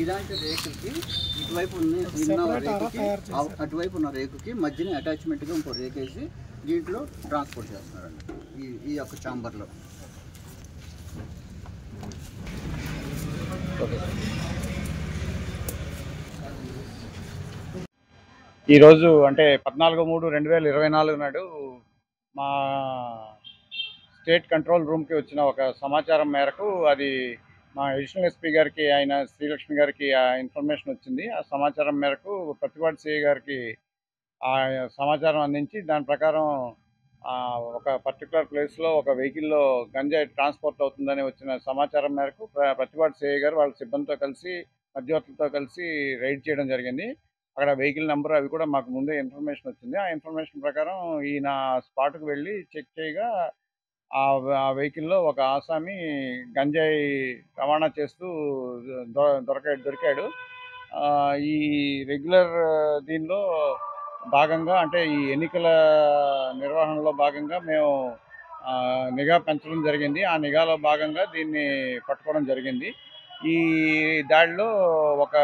ఇలాంటి రేకుకి ఇటువైపు ఉన్న రేకుకి అటువైపు ఉన్న రేకుకి మధ్యన అటాచ్మెంట్గా ఇంకో రేకేసి దీంట్లో ట్రాన్స్పోర్ట్ చేస్తున్నారండి ఈ యొక్క ఛాంబర్లో. ఈరోజు అంటే 14/3/2024 నాడు మా స్టేట్ కంట్రోల్ రూమ్కి వచ్చిన ఒక సమాచారం మేరకు అది మా అడిషనల్ ఎస్పీ గారికి ఆయన శ్రీలక్ష్మి గారికి ఆ ఇన్ఫర్మేషన్ వచ్చింది. ఆ సమాచారం మేరకు ప్రతిపాడు సిఐ గారికి ఆ సమాచారం అందించి దాని ప్రకారం ఒక పర్టికులర్ ప్లేస్లో ఒక వెహికల్లో గంజాయి ట్రాన్స్పోర్ట్ అవుతుందని వచ్చిన సమాచారం మేరకు ప్రతిపాడు సిఐ గారు వాళ్ళ సిబ్బందితో కలిసి మధ్యవర్తులతో కలిసి రైడ్ చేయడం జరిగింది. అక్కడ వెహికల్ నెంబర్ అవి కూడా మాకు ముందే ఇన్ఫర్మేషన్ వచ్చింది. ఆ ఇన్ఫర్మేషన్ ప్రకారం ఈయన స్పాట్కి వెళ్ళి చెక్ చేయగా ఆ వెహికల్లో ఒక ఆసామి గంజాయి రవాణా చేస్తూ దొరికాడు. ఈ రెగ్యులర్ దీనిలో భాగంగా అంటే ఈ ఎన్నికల నిర్వహణలో భాగంగా మేము నిఘా పెంచడం జరిగింది. ఆ నిఘాలో భాగంగా దీన్ని పట్టుకోవడం జరిగింది. ఈ దాడిలో ఒక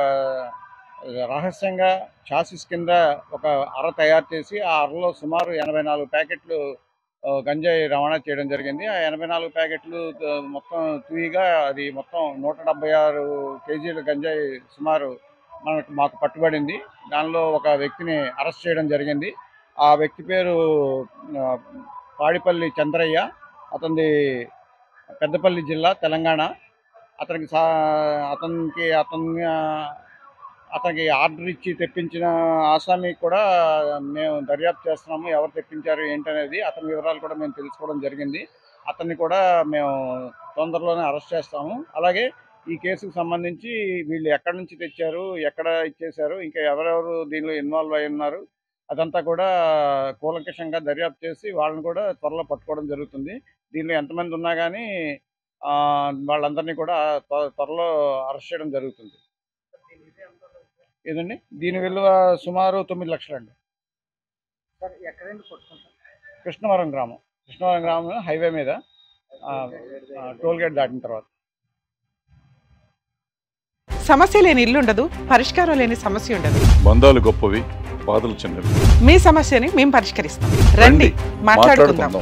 రహస్యంగా చాసిస్ కింద ఒక అర తయారు చేసి ఆ అరలో సుమారు 84 ప్యాకెట్లు గంజాయి రవాణా చేయడం జరిగింది. ఆ 84 ప్యాకెట్లు మొత్తం తూయిగా అది మొత్తం 176 కేజీల గంజాయి సుమారు మాకు పట్టుబడింది. దానిలో ఒక వ్యక్తిని అరెస్ట్ చేయడం జరిగింది. ఆ వ్యక్తి పేరు పాడిపల్లి చంద్రయ్య, అతనిది పెద్దపల్లి జిల్లా తెలంగాణ. అతనికి ఆర్డర్ ఇచ్చి తెప్పించిన ఆసామి కూడా మేము దర్యాప్తు చేస్తున్నాము, ఎవరు తెప్పించారు ఏంటనేది అతని వివరాలు కూడా మేము తెలుసుకోవడం జరిగింది. అతన్ని కూడా మేము తొందరలోనే అరెస్ట్ చేస్తాము. అలాగే ఈ కేసుకు సంబంధించి వీళ్ళు ఎక్కడి నుంచి తెచ్చారు, ఎక్కడ ఇచ్చేశారు, ఇంకా ఎవరెవరు దీనిలో ఇన్వాల్వ్ అయి ఉన్నారు అదంతా కూడా కూలంకషంగా దర్యాప్తు చేసి వాళ్ళని కూడా త్వరలో పట్టుకోవడం జరుగుతుంది. దీనిలో ఎంతమంది ఉన్నా కానీ వాళ్ళందరినీ కూడా త్వరలో అరెస్ట్ చేయడం జరుగుతుంది. ఏదండి దీని విలువ సుమారు 9 లక్షలండి. కృష్ణవరం గ్రామం హైవే మీద టోల్ గేట్ దాటిన తర్వాత. సమస్య లేని ఇల్లు ఉండదు, పరిష్కారం లేని సమస్య ఉండదు. బంధాలు గొప్పవి, బాధలు చిన్నవి. మీ సమస్యని మేము పరిష్కరిస్తాం. రండి మాట్లాడుకుందాం.